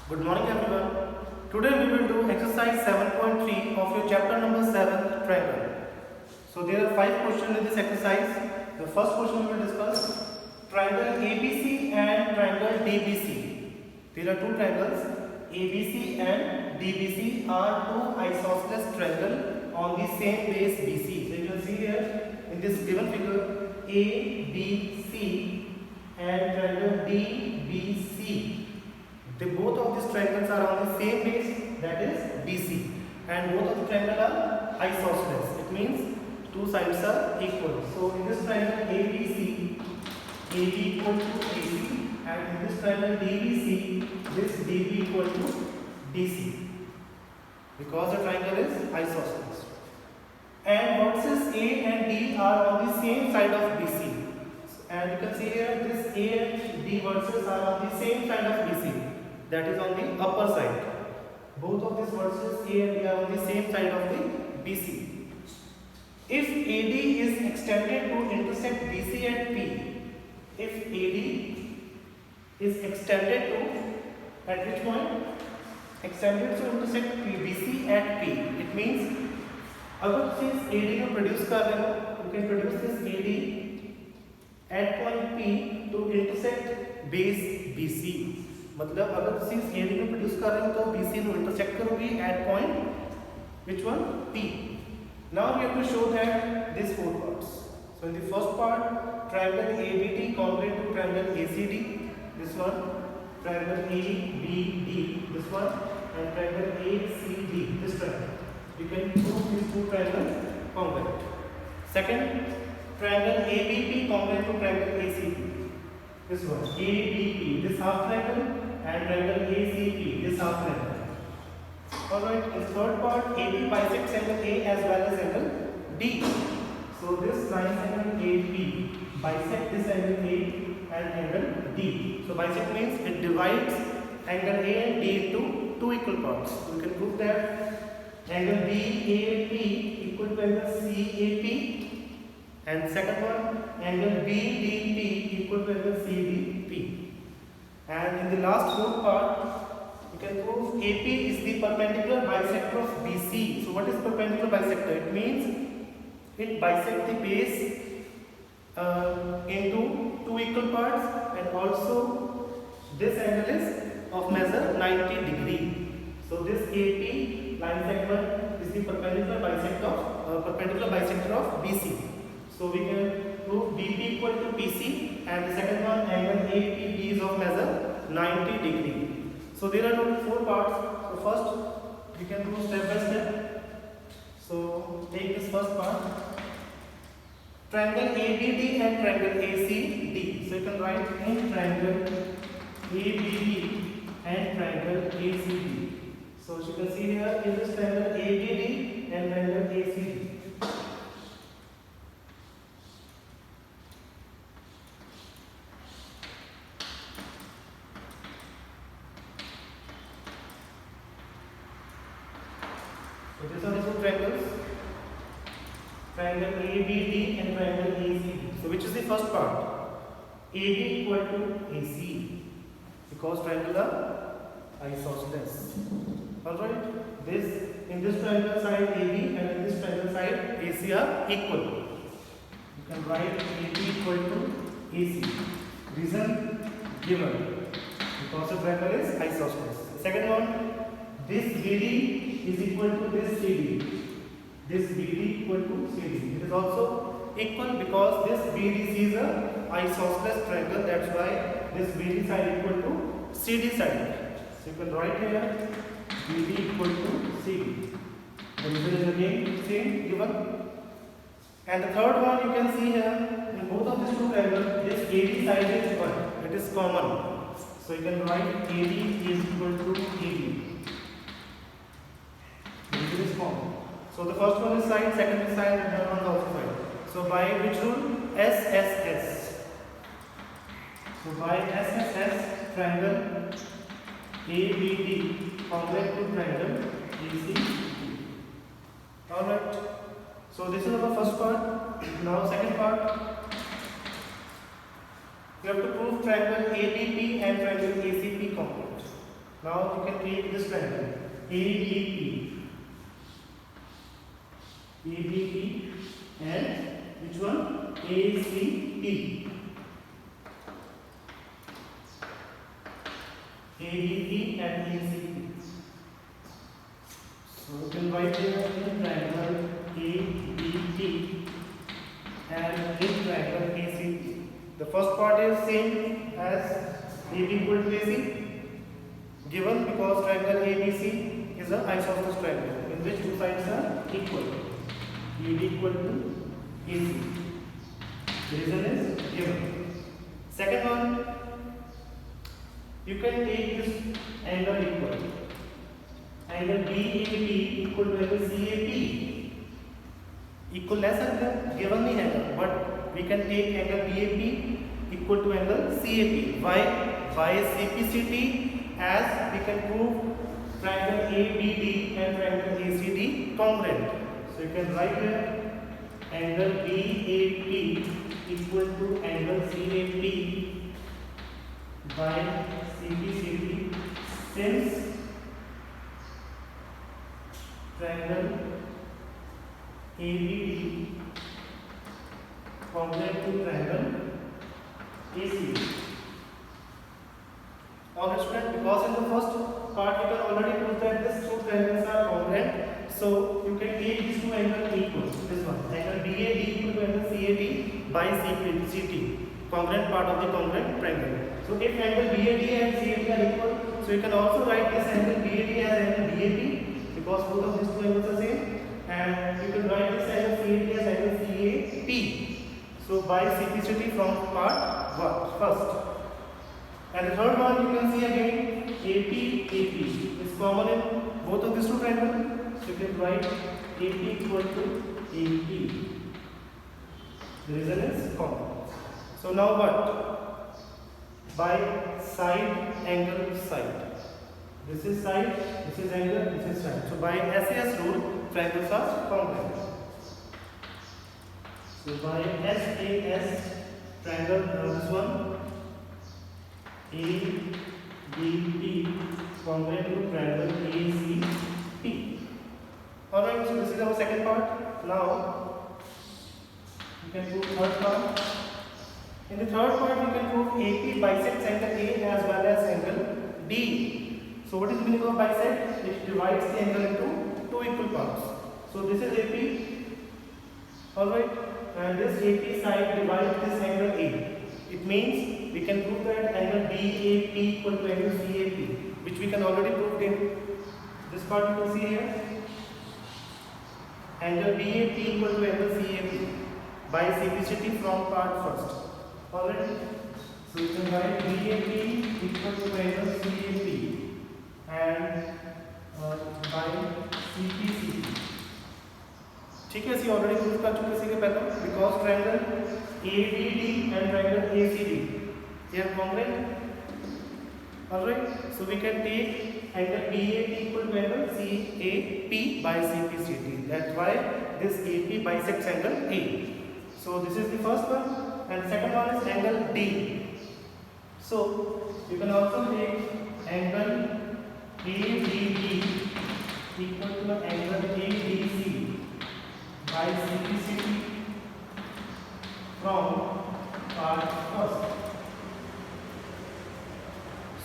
Good morning everyone. Today we will do exercise 7.3 of your chapter number 7 triangle. So there are 5 questions in this exercise. The first question we will discuss triangle ABC and triangle DBC. There are two triangles ABC and DBC are two isosceles triangles on the same base BC. So you can see here in this given figure ABC and triangle DBC. Both of these triangles are on the same base, that is BC, and both of the triangles are isosceles. It means two sides are equal. So in this triangle ABC, AB equal to AC, and in this triangle DBC, this DB equal to DC, because the triangle is isosceles. And vertices A and D are on the same side of BC, and you can see here this A and D vertices are on the same side of BC. That is on the upper side. Both of these vertices A and D are on the same side of the BC. If AD is extended to intersect BC at P, if AD is extended to, at which point? Extended to intersect BC at P. It means, अगर since AD को produce कर रहे हो, you can produce this AD at point P to intersect base BC. मतलब अगर since AD में produce कर रहे हो तो बीसी को इंटरसेक्ट करोगे at point which one P. Now we have to show that this four parts. So in the first part triangle ABD congruent to triangle ACD, this one, triangle ABD, this one, and triangle ACD, this triangle. You can prove this two triangle congruent. Second, triangle ABP congruent to triangle ACD, this one, ABP, this half triangle, and triangle ACP, this half triangle. Alright, in third part, AB bisects angle A as well as angle D. So this line angle AB bisects this angle A and angle D. So bisect means it divides angle A and D into two equal parts. So we can prove that angle BAP equal to angle CAP. And second one, angle BDP equal to angle CDP. And in the last fourth part, you can prove AP is the perpendicular bisector of BC. So what is perpendicular bisector? It means it bisects the base into two equal parts, and also this angle is of measure 90 degree. So this AP line segment is the perpendicular bisector of BC. So we can prove BP equal to PC, and the second one, angle APB is of measure 90 degree. So there are total four parts. So first we can do step by step. So take this first part, triangle ABD and triangle ACD. So you can write in triangle ABD and triangle ACD. So as you can see here, in this triangle ABD and triangle ACD. So these are the two triangles, triangle ABD and triangle ACD. So which is the first part? AB equal to AC, because triangle are isosceles. Alright, this in this triangle side AB and in this triangle side AC are equal. You can write AB equal to AC. Reason given, because the triangle is isosceles. Second one, this BD is equal to this CD. This BD equal to CD. It is also equal because this BDC is a isosceles triangle. That's why this BD side equal to CD side. So you can write here BD equal to CD. The reason is again same given. And the third one you can see here, in both of these two triangles, this AD side is 1. It is common. So you can write AD is equal to AD. Is common. So the first one is side, second is side, and third one is also side. So by which rule? SSS. So by SSS, triangle ABD congruent to triangle ACD. Alright. So this is our first part. Now second part. You have to prove triangle ABP and triangle ACP congruent. Now you can take this triangle ABP, and which one? ACP, ABP and ACP. So you can write here in triangle ABP and in triangle ACP. The first part is same as AB equal to AC, given because triangle ABC is an isosceles triangle in which two sides are equal. AB equal to AC. The reason is given. Second one, you can take this angle equal. Angle BAP equal to angle CAP. Equal less angle given नहीं है, but we can take angle BAP equal to angle CAP. Why? By CPCT, as we can prove triangle ABD and triangle ACD congruent. So you can write here angle BAP equal to angle CAP by CPCT, since triangle ABD congruent to triangle ACD. Alright students, because in the first part we can already prove that these two triangles are congruent, so you can take these two angles equal. This one, angle BAD equal to angle CAD by CPCT, congruent part of the congruent triangle. So if angle BAD and CAD are equal, so you can also write this angle BAD as angle BAP, because both of these two angles are same, and you can write this angle CAD as angle CAP. So by CPCT from part 1 first. And the third one you can see again AP is common in both of these two triangles. So you can write AP equal to AP. The reason is common. So now what? By side angle side. This is side, this is angle, this is side. So by SAS rule, triangles are congruent. So by SAS triangle, this one ABP congruent to triangle ACP. Alright, so this is our second part. Now you can prove third part. In the third part you can prove AP bisects angle A as well as angle D. So what is the meaning of bisect? It divides the angle into two equal parts. So this is AP, alright, and this AP side divides this angle A. It means we can prove that angle BAP equal to angle CAP, which we can already prove in this part. You can see here angle BAP equal to angle CAP by CPCT from part first. Alright, so you can write BAP equal to angle CAP and by CPCT. ठीक है, सी already prove कर चुके सी के पहले, because triangle ABD and triangle ACD they are congruent. Alright, so we can take angle BAP equal to angle CAP by CPCT. That's why this AP bisects angle A. So this is the first one, and second one is angle D. So you can also take angle ABD equal to angle ADC by CPCT from part first.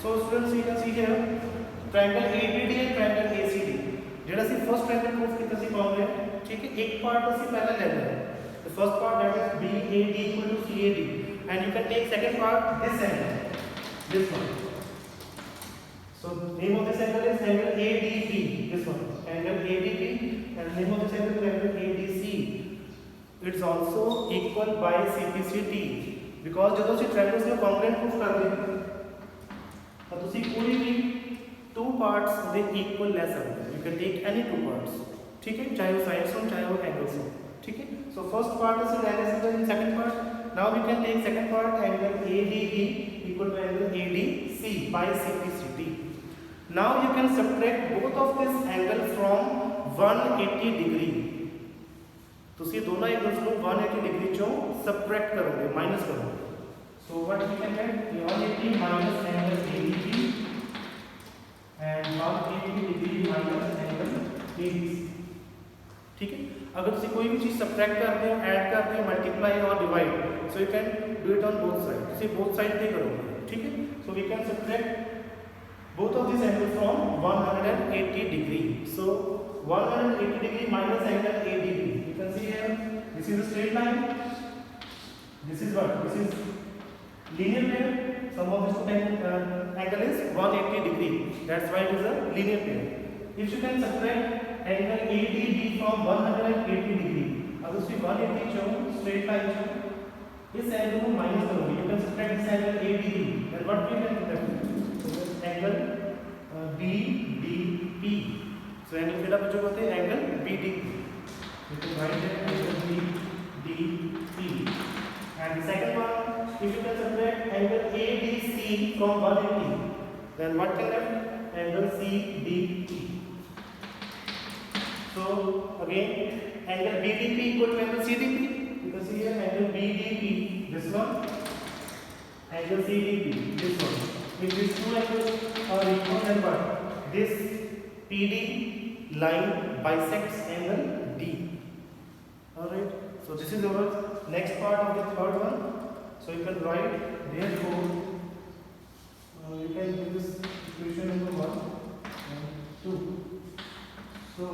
So students, you can see here triangle ABD and triangle ACD. जेड़ा सी first triangle proof किया सी congruent, ठीक है, एक part तो सी पहला ले लेना. The first part that is BAD equal to CAD, and you can take second part this angle, this one. So name of this angle is angle ADB, this one, angle ADB, and name of this angle is angle ADC. It's also equal by CPCT, because जब उसी triangles में congruent proof कर दें, तो उसी कोई भी two parts they equal ले सकते हैं. You can take any two parts, ठीक है, चाहे वो sides हो चाहे वो angles हो, ठीक है. So first part is analysis in second part. Now we can take second part angle ADB equal to angle ADC by CPCT. Now you can subtract both of this angle from 180 degree. तो सी दोनों angles को 180 degree चो subtract करोगे, minus करोगे. So what we can get 180 minus angle ADB अगर ਤੁਸੀਂ कोई भी चीज़ सब्ट्रैक्ट करते हो, ऐड करते हो, मल्टीप्लाई और divide, so you can do it on both side, ਤੁਸੀਂ बोथ साइड पे करोगे, ठीक है। So we can subtract both of these angles from 180 degree. So 180 degree minus angle ADB. You can see here, this is a straight line. This is what? This is linear pair. Sum of this angle is 180 degree. That's why it is a linear pair. If you can subtract angle ADB from 180 degree, अगर उसकी 180 जो straight line जो इस angle को minus करोगे, you can subtract this angle ADB. Then what we can subtract? Angle BDP. So angle theta पे जो होते हैं angle BDP. You can write it angle BDP. And the second one, if you can subtract angle ADC from 180, then what can left? Angle CDP. So again, angle BDP equal to angle CDP. You can see here angle BDP, this one, angle CDP, this one. If these two angles are equal, then what? This PD line bisects angle D. Alright, so this is our next part of the third one. So you can write, therefore, you can do this equation number 1 and 2. So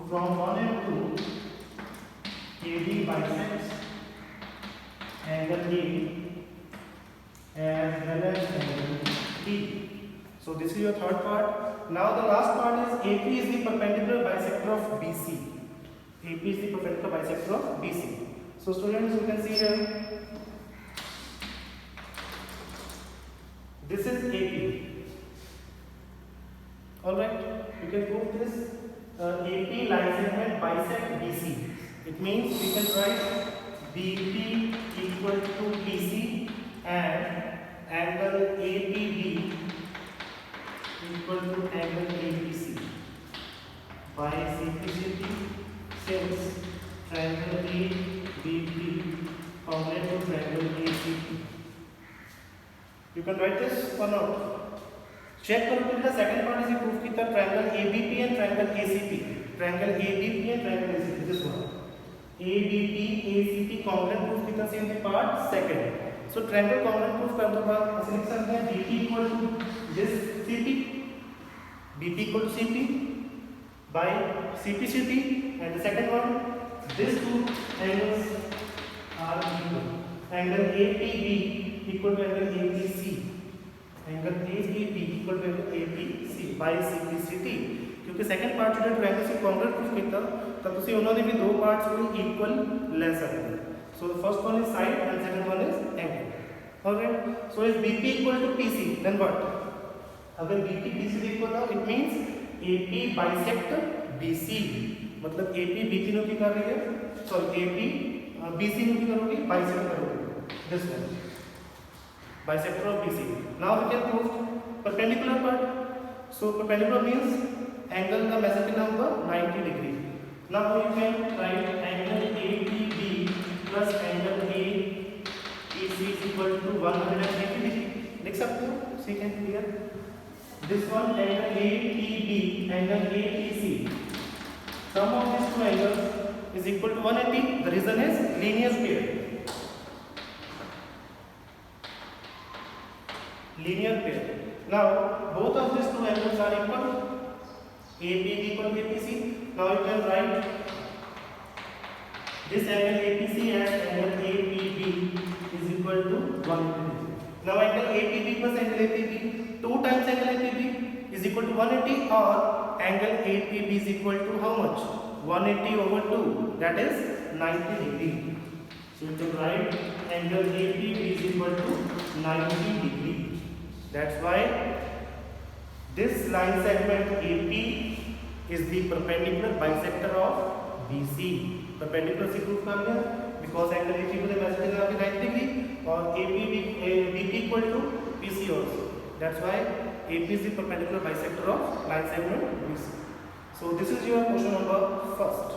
from 1 and 2, AD bisects angle A as well as angle T. So this is your third part. Now the last part is AP is the perpendicular bisector of BC. AP is the perpendicular bisector of BC. So students, you can see here, this is AP. Alright, you can prove this. AP line segment bisect BC. It means we can write BP equal to BC and angle APB equal to angle APC by simplicity, since triangle ABP congruent to triangle ACP. You can write this or not? Check करो कि second part is proof किया triangle ABP and triangle ACP. Triangle ABP and triangle ACP. This one. ABP ACP congruent proof किया in the part second. So triangle congruent proof करने के बाद ऐसे लिख सकते हैं BP equal to this CP, BP equal to CP by CPCT, and the second one, these two angles are equal. Angle APB equal to angle APC, angle APB equal to angle APC by CPCT. क्योंकि second part जो triangle से congruent proof किया तब उसे उन्होंने भी दो parts को equal ले सकते हैं. So the first one is side and second one is angle. Alright. So if BP equal to PC, then what? अगर BP PC equal हो, it means AP bisect BC. मतलब AP BC नो की कर रही है, sorry AP BC no की करोगी, bisect करोगी. This one. Bisector of BC. Now we can prove perpendicular part. So perpendicular means angle का measure number 90 degree. Now you can write angle APB plus angle APC is equal to 180 degree. लिख सकते हो? Second clear. This one angle APB, angle APC. Sum of these two angles is equal to 180. The reason is linear pair. Linear pair. Now both of these two angles are equal. APB equal to APC. Now you can write this angle APC as angle APB is equal to 180. Now angle APB plus angle APB, 2 times angle APB is equal to 180, or angle APB is equal to how much? 180 over 2, that is 90 degree. So you can write angle APB is equal to 90 degree. That's why this line segment AP is the perpendicular bisector of BC. Perpendicular से proof कर लिया, because angle AP को measure करना है 90 degree और BP equal to PC also. That's why AP is the perpendicular bisector of line segment BC. So this is your question number first.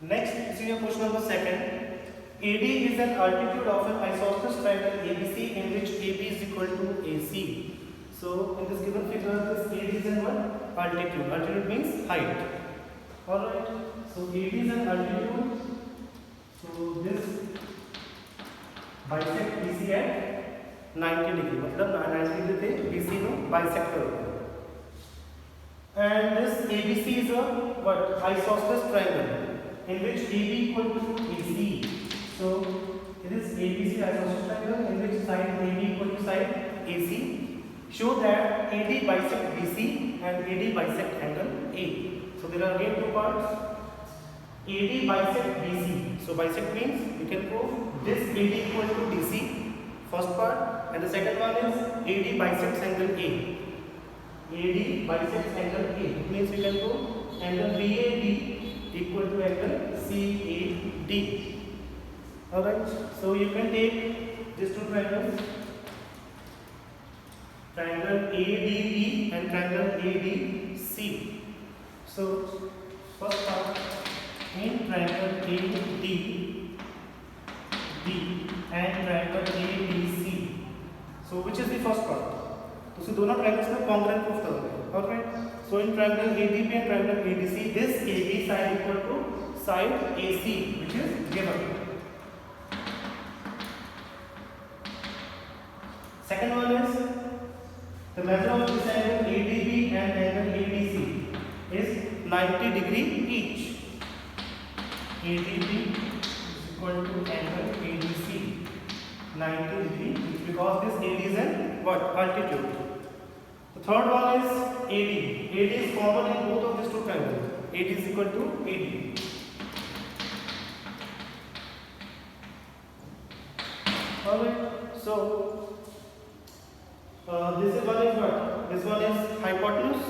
Next, this is your question number second. AD is an altitude of an isosceles triangle ABC in which AB is equal to AC. So in this given figure, this AD is in what? Altitude. Altitude means height. Alright. So AD is an altitude. So this bisect BC at 90 degree. मतलब 90 degree पे BC no bisect करो. And this ABC is a what? Isosceles triangle in which AB equal to AC. So it is ABC isosceles triangle in which side AB equal to side AC. Show that AD bisect BC and AD bisect angle A. So there are again two parts. AD bisect BC. So bisect means you can prove this AD equal to DC. First part, and the second one is AD bisects angle A. AD bisects angle A. It means we can prove angle BAD equal to angle CAD. Alright. So you can take these two triangles. Triangle ADB and triangle ADC. So first part in triangle ADB and triangle ADC. So which is the first part? तो इसे दोनों triangles में congruent proof करोगे. Alright. So in triangle ADB and triangle ADC, this AB side equal to side AC, which is given. Second one is the measure of this angle ADB and angle ADC is 90 degree each. ADB is equal to angle ADC 90 degree each because this AD is in what? Altitude. The third one is AD. AD is common in both of these two triangles. AD is equal to AD. Alright. So this is one is what? This one is hypotenuse,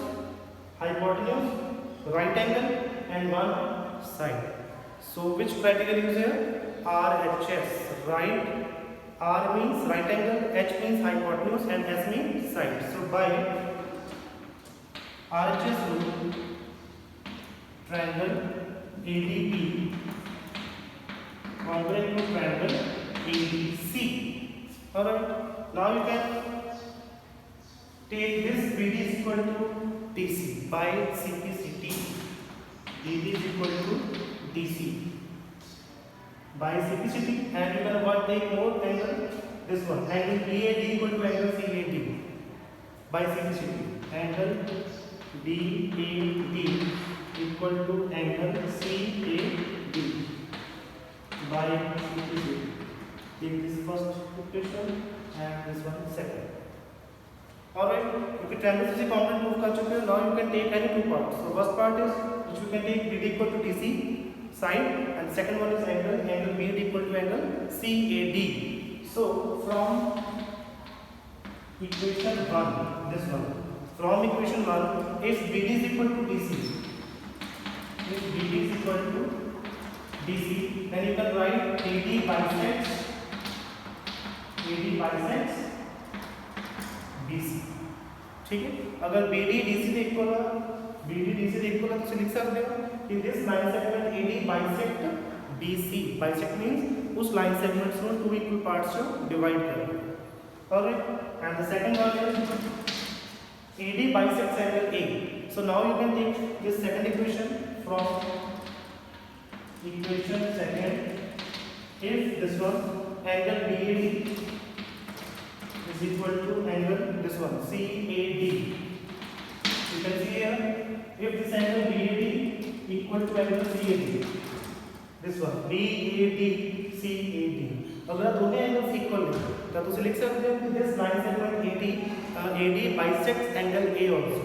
right angle, and one side. So which criteria is here? RHS. Right. R means right angle, H means hypotenuse, and S means side. So by RHS rule, triangle ADB congruent to triangle ABC. Alright. Now you can take this BD is equal to DC by CPCT. BD is equal to DC by CPCT, and you can what take more angle, this one angle BAD equal to angle CAD by CPCT. Angle BAD equal to angle CAD by CPCT. Take this first equation and this one second. Alright, क्योंकि triangles से common proof कर चुके हैं. Now you can take any two parts. So first part is which we can take BD equal to DC side, and second one is angle BAD equal to angle CAD. So from equation 1, this one, from equation 1, if BD is equal to DC, then you can write AD bisects BC. ठीक है. अगर BD DC से equal है तो लिख सकते हो कि this line segment AD bisect BC. Bisect means उस लाइन सेगमेंट्स को टू इक्वल पार्ट्स में डिवाइड करना. Alright. And the second one is AD bisects angle A. So now you can take this second equation from equation second. If this one angle BAD is equal to angle this one CAD. You can see here if this angle BAD equal to angle CAD, this one BAD CAD. अगर दोनों angles equal हैं तो उसे लिख सकते हो कि this line segment AD bisects angle A also.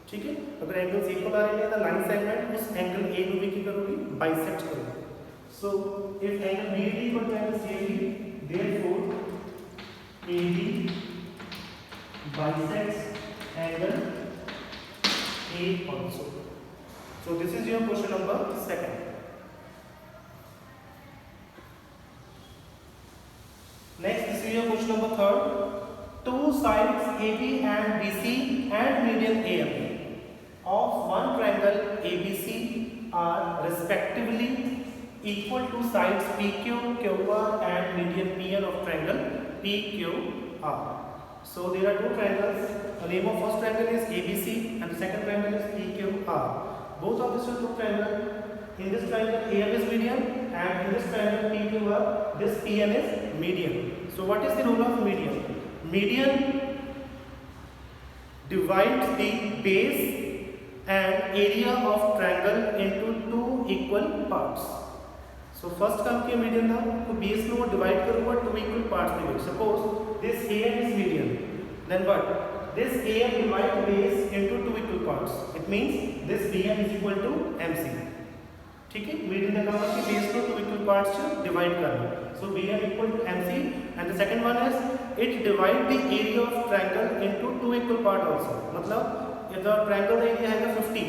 ठीक है. अगर एंगल्स इक्वल आ रहे हैं तो लाइन सेगमेंट उस एंगल A को भी क्या करोगी? बाइसेक्ट करोगी. So if angle BAD equal to angle CAD, therefore AD bisects angle A also. So this is your question number 2. Next, this is your question number 3. Two sides AB and BC and median AM of one triangle ABC are respectively equal to sides PQ, QR and median PN of triangle PQR. So there are two triangles. The name of first triangle is ABC and the second triangle is PQR. Both of these are two triangles. In this triangle AM is median and in this triangle PQR, this PN is median. So what is the role of median? Median divides the base and area of triangle into two equal parts. So first काम किया median था तो base में वो divide करूँगा two equal parts में. Suppose this AM is median, then what? This AM divide base into two equal parts. It means this BM is equal to MC. ठीक है, मीडियन का काम है कि बेस को टू इक्वल पार्ट्स से divide करना. So BM equal to MC and the second one is it divide the area of triangle into two equal part also. मतलब if the triangle area है 50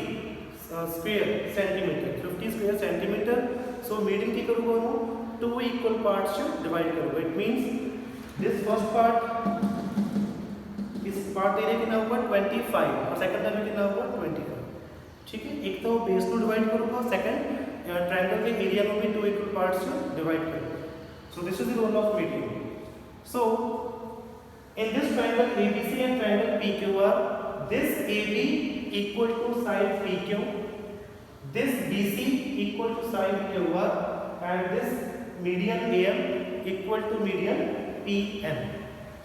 square centimeter, 50 square centimeter. So median की करूँगा वो two equal parts से divide करूँगा. It means this first part, इस part area कितना होगा 25 और सेकंड टाइम कितना होगा 25. ठीक है, एक तो बेस को डिवाइड करूँगा, सेकंड ट्रायंगल के एरिया को भी टू इक्वल पार्ट्स से डिवाइड करूँगा. So this is the role of median. So in this triangle ABC and triangle PQR, this AB equal to side PQ, this BC equal to side QR, and this median AM equal to median PN.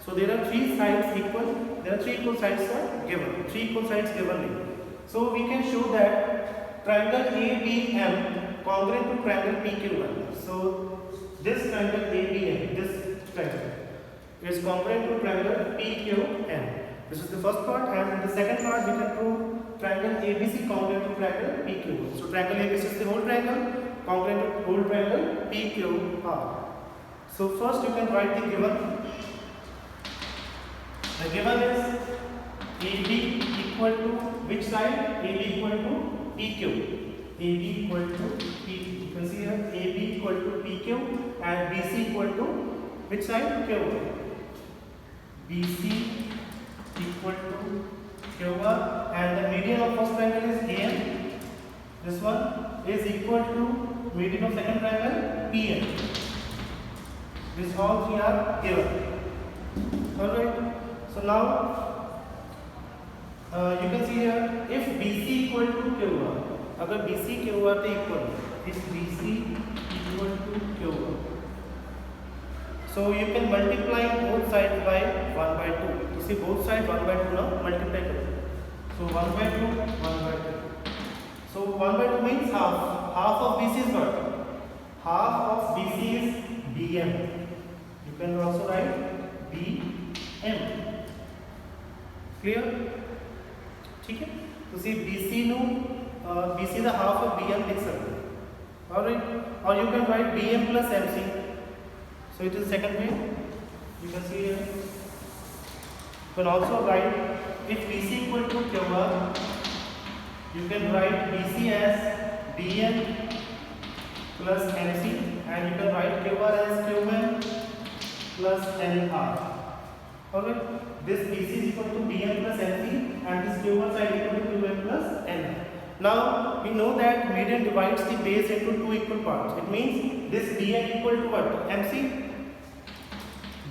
So there are three sides equal. There are three equal sides are given. Three equal sides given. So we can show that triangle ABM congruent to triangle PQN. So this triangle ABM, this triangle is congruent to triangle PQN. This is the first part, and in the second part we can prove triangle ABC congruent to triangle PQR. So triangle ABC is the whole triangle congruent to whole triangle PQR. So first you can write the given. The given is AB equal to which side? AB equal to PQ. AB equal to PQ. You can see here AB equal to PQ and BC equal to which side? QR. BC equal to QR and the median of first triangle is AM. This one is equal to median of second triangle PN. These all three are given. Alright. So now you can see here if BC equal to QR, अगर BC QR तो equal, if BC equal to QR, so you can multiply both sides by 1 by 2. To see both sides 1 by 2 now multiply करो. So 1 by 2, 1 by 2. So 1 by 2 means half. Half of BC is what? Half of BC is BM. You can also write BM. Clear? ठीक है, तो see BC no BC the half of BM लिख सकते हैं. Alright, or you can write BM plus MC. So it is second way. You can see here. You can also write if BC equal to QR, you can write BC as BM plus MC, and you can write QR as QM plus NR. Alright, this BC is equal to BM plus MC and this Q1 side equal to QM plus NR. Now we know that median divides the base into two equal parts. It means this BM equal to what? MC.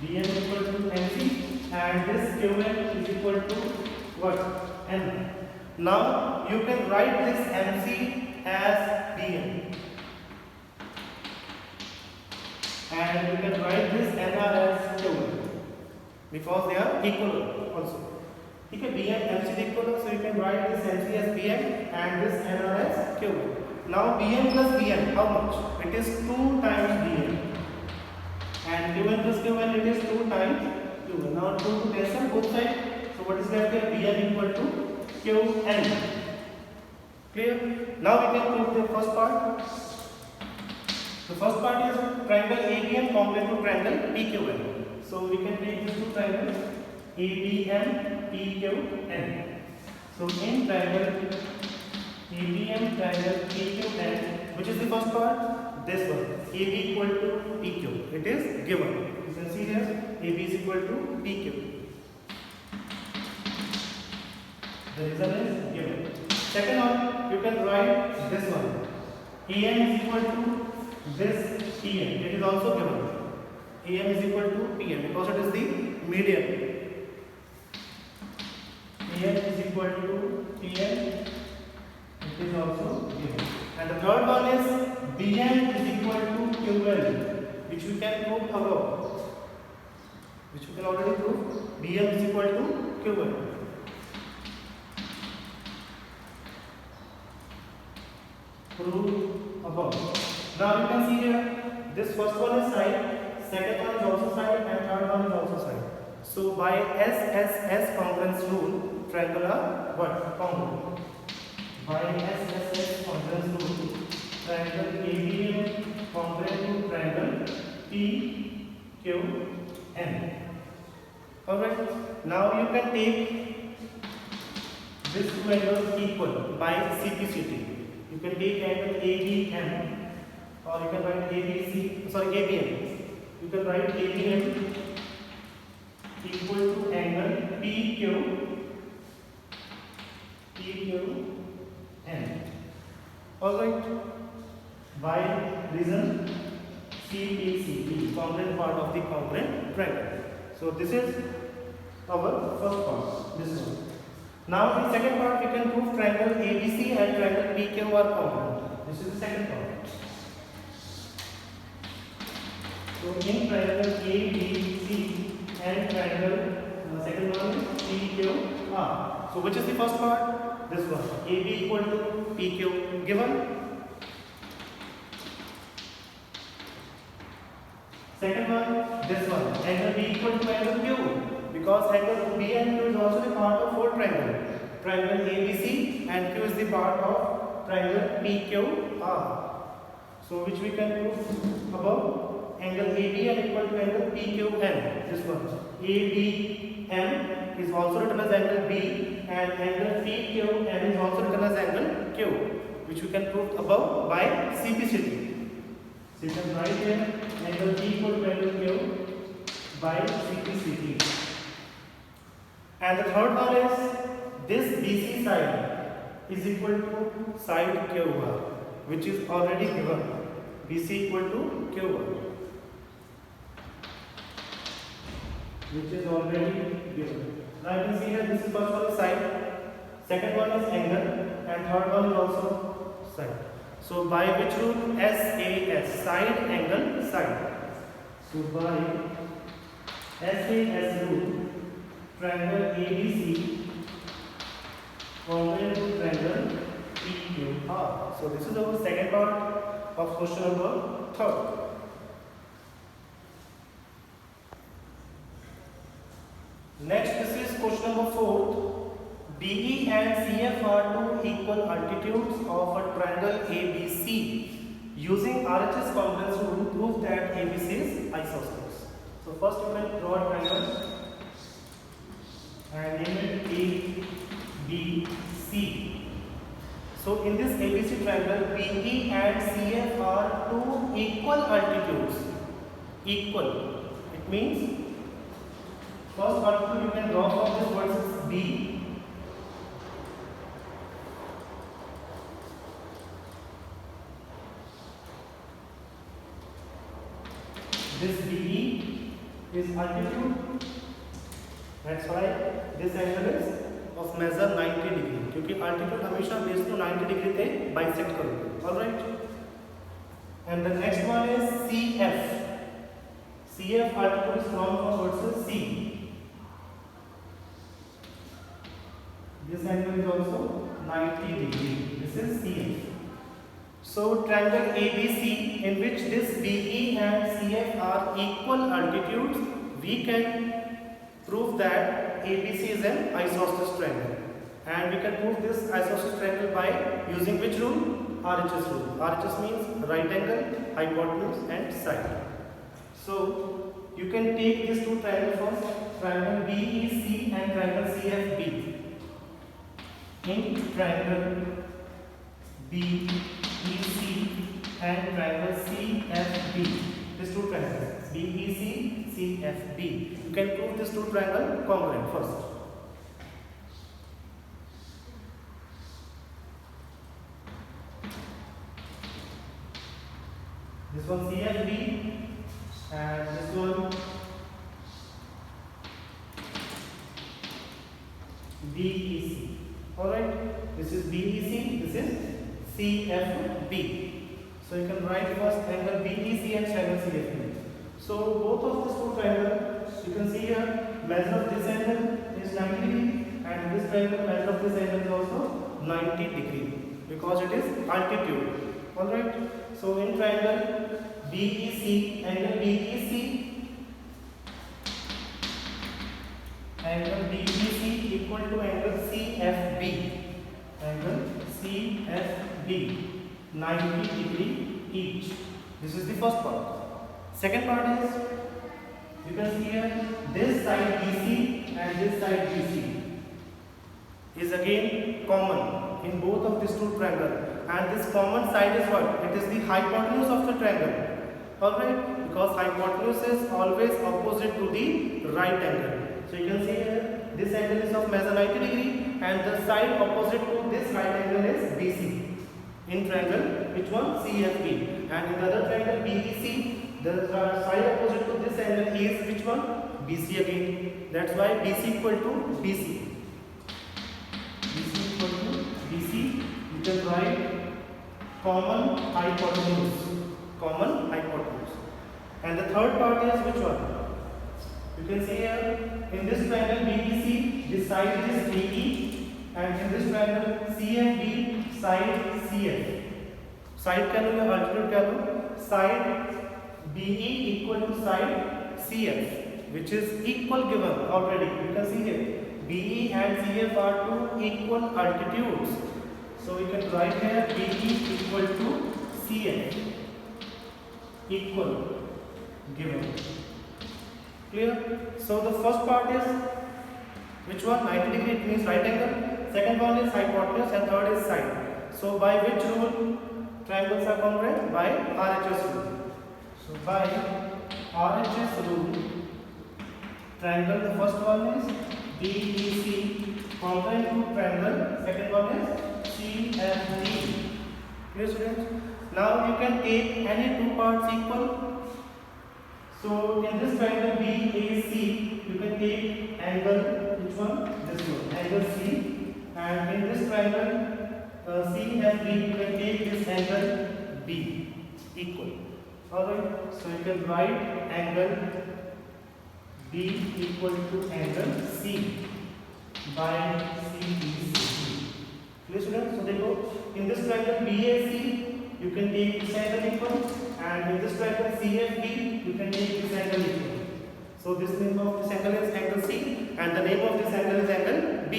BM equal to MC and this QM is equal to what? N. Now you can write this MC as BM and you can write this NR as QM. Because they are equal also. ठीक है, BM MC equal, so you can write this MC as BM and this NR as QM. Now BM plus BM, how much? It is 2 times BM, and QM plus QM it is 2 times QM. Now 2 to cancel both sides, so what is left here? BM equal to QN. Clear? Now we can prove the first part. The first part is triangle ABM congruent to triangle PQN. So we can take these two triangles ABM, PQN. So in triangle ABM, triangle PQN, which is the first part? This one, AB equal to PQ. It is given. You can see here AB is equal to PQ. The result is given. Second one, you can write this one. AM is equal to this PM. It is also given. AM is equal to PM because it is the median. equal to Pn. It is also given. And the third one is Bn is equal to Qn, which we can prove above. Which we can already prove. Bn is equal to Qn. Prove above. Now you can see here, this first one is side, second one is also side, and third one is also side. So by SSS congruence rule, triangle are what? Congruent. By SSS congruence rule, triangle ABN congruent to triangle PQN. Alright. Now you can take this two angles equal by CPCT. You can take angle ABM, or you can write ABM. You can write ABM equal to angle PQN. Alright. By reason CPCT, congruent part of the congruent triangle. So this is our first part. This one. Now in second part we can prove triangle ABC and triangle PQ are congruent. This is the second part. So in triangle ABC and triangle second one is PQR. So which is the first part? This one. AB equal to PQ given. Second one, this one. Angle B equal to angle Q. Because angle B and Q is also the part of whole triangle. Triangle ABC and Q is the part of triangle PQR. So which we can prove above. Angle ABM equal to angle PQN. This one. ABM is also written as angle B and angle PQN is also written as angle Q, which we can prove above by CPCT. So you can write here angle B equal to angle Q by CPCT. And the third one is this BC side is equal to side QR, which is already given. BC equal to QR, which is already given. Now you can see here, this is first one is side, second one is angle, and third one is also side. So by which rule? SAS, side, angle, side. So by SAS rule, triangle ABC congruent to triangle PQR. So this is our second part of question number 3. Next, this is question number 4. DE and CF are two equal altitudes of a triangle ABC. Using RHS congruence rule, prove that ABC is isosceles. So first you can draw a triangle and name it ABC. So in this ABC triangle, BE and CF are two equal altitudes. Equal. It means first altitude you can draw from this vertex B. This BE is altitude. That's why this angle is of measure 90 degree. क्योंकि altitude हमेशा base को 90 degree पे bisect करोगे. All right. And the next one is CF. CF altitude is from versus C. This angle is also 90 degree. This is CF. So triangle ABC, in which this BE and CF are equal altitudes, we can prove that ABC is an isosceles triangle. And we can prove this isosceles triangle by using which rule? RHS rule. RHS means right angle, hypotenuse and side. So you can take these two triangles first, triangle BEC and triangle CFB. In triangle BEC and triangle CFB, these two triangles BEC, CFB, you can prove these two triangles congruent first. This one CFB and this one BEC. CFB. So you can write first angle BEC and angle CFB. So both of these two triangles, you can see here, measure of this angle is 90 degree and this triangle measure of this angle is also 90 degree because it is altitude. Alright. So in triangle BEC, angle BEC equal to angle CFB. Angle CFB 90 degree each. This is the first part. Second part is, you can see here, this side BC and this side BC is again common in both of these two triangles, and this common side is what? It is the hypotenuse of the triangle. Alright, because hypotenuse is always opposite to the right angle. So you can see here, this angle is of measure 90 degree and the side opposite to this right angle is BC. In triangle, which one? CFB. And in the other triangle BEC, the side opposite to this angle is which one? BC again. That's why BC equal to BC. BC equal to BC. You can write common hypotenuse. Common hypotenuse. And the third part is which one? You can see here, in this triangle BEC, this side is BE, and in this triangle CFB, side CF. Side can be altitude can side BE equal to side CF, which is equal given already. You can see here, BE and CF are two equal altitudes. So we can write here BE equal to CF, equal given. Clear? So the first part is which one? 90 degree, it means right angle. Second one is hypotenuse and third is side. So by which rule triangles are congruent? By RHS rule. So by RHS rule, triangle, the first one is BEC congruent to triangle, second one is CFD. Clear, students? Now you can take any two parts equal. So in this triangle BAC, you can take angle, which one? This one, angle C. And in this triangle CFB, you can take this angle B, equal. Alright, so you can write angle B equal to angle C by CBC. Clear, students? So they go in this triangle BAC, you can take this angle equal, and in this triangle CFB, you can take this angle equal. So this name of this angle is angle C, and the name of this angle is angle B.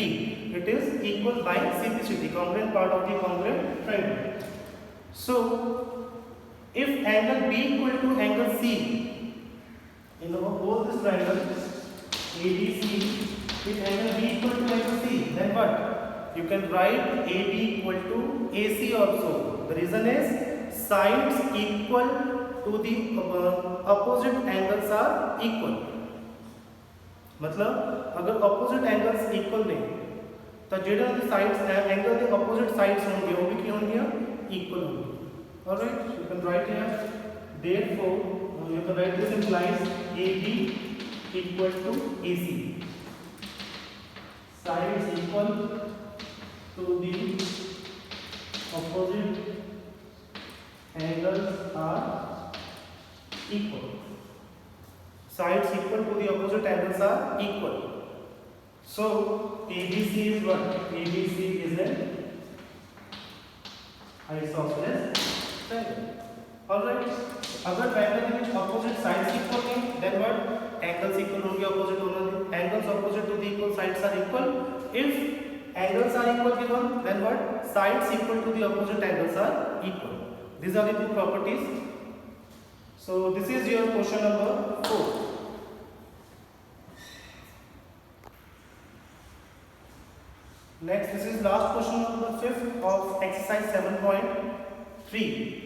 It is equal by simplicity, congruent part of the congruent triangle. So if angle B equal to angle C, in both this triangle ABC, if angle B equal to angle C, then what? You can write AB equal to AC also. The reason is sides equal to the opposite angles are equal. मतलब अगर opposite angles equal नहीं, तो जेडर the sides angle the opposite sides होंगे, वो भी क्या होंगे? Equal होंगे. Alright, you can write here. Therefore, you can write this implies AB equal to AC. Sides equal to the opposite angles are equal. Sides equal to the opposite angles are equal. So ABC is what? ABC is an isosceles triangle. Alright. अगर triangle में opposite sides equal हैं, then what? Angles equal होंगे, opposite होंगे. Angles opposite to the equal sides are equal. If angles are equal given, then what? Sides equal to the opposite angles are equal. These are the two properties. So this is your question number 4. Next, this is last question number 5 of exercise 7.3.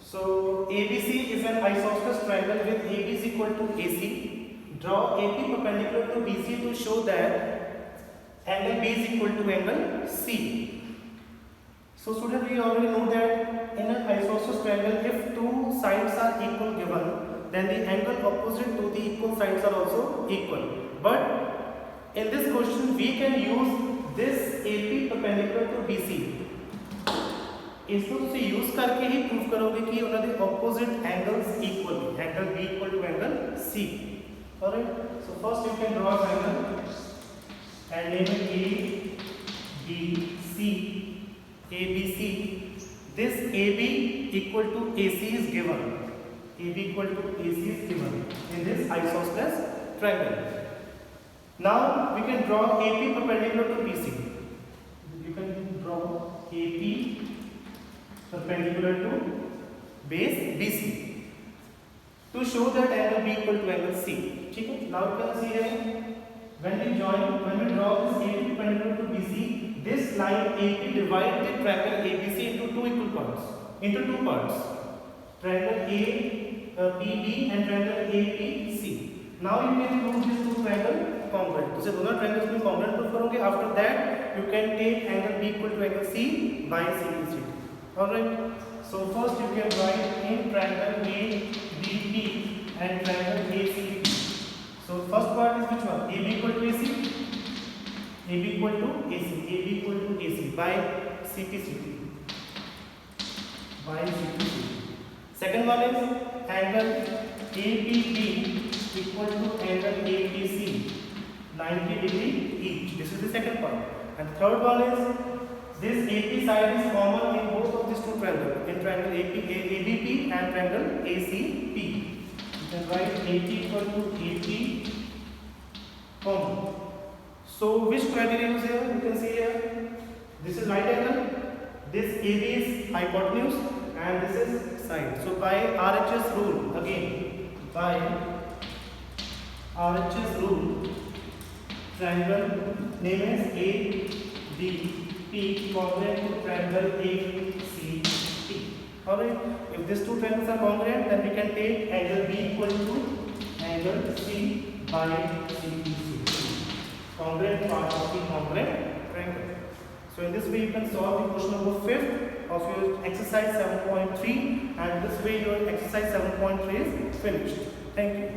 So ABC is an isosceles triangle with AB is equal to AC. Draw AP perpendicular to BC to show that angle B is equal to angle C. So student, we already know that in an isosceles triangle, if two sides are equal given, then the angle opposite to the equal sides are also equal. But in this question we can use this AP perpendicular to BC. इसको तुम use करके ही prove करोगे कि उन्होंने opposite angles equal है, angle B equal to angle C. Alright, so first you can draw angle and name it ABC. ABC. This AB equal to AC is given. AB equal to AC is given in this isosceles triangle. Now we can draw AP perpendicular to BC. You can draw AP perpendicular to base BC to show that angle B equal to angle C. ठीक है? Now you can see here. When we draw this AP perpendicular to BC, this line AP divides the triangle ABC into two parts. Triangle APB and triangle APC. Now you can prove these two triangles congruent. तो दोनों triangles में congruent prove करोगे. After that you can take angle B equal to angle C by CBC. Alright. So first you can write in triangle ABP and triangle ACP. So first part is which one? AB equal to AC. AB equal to AC. AB equal to AC by CPCP. By CPCP. Second one is angle ABB equal to angle APC. 90 degree each. This is the second part. And third one is this AP side is common in both of these two triangles. In triangle ABP and triangle ACP. You can write AP equal to AP common. So which criteria is here? You can see here. This is right angle. This AB is hypotenuse and this is side. So by RHS rule, again by RHS rule, triangle name is ABP congruent to triangle ACP. Alright, if these two triangles are congruent, then we can take angle B equal to angle C by CPC. Congruent part of the congruent triangle. So in this way you can solve the question number 5 of your exercise 7.3, and this way your exercise 7.3 is finished. Thank you.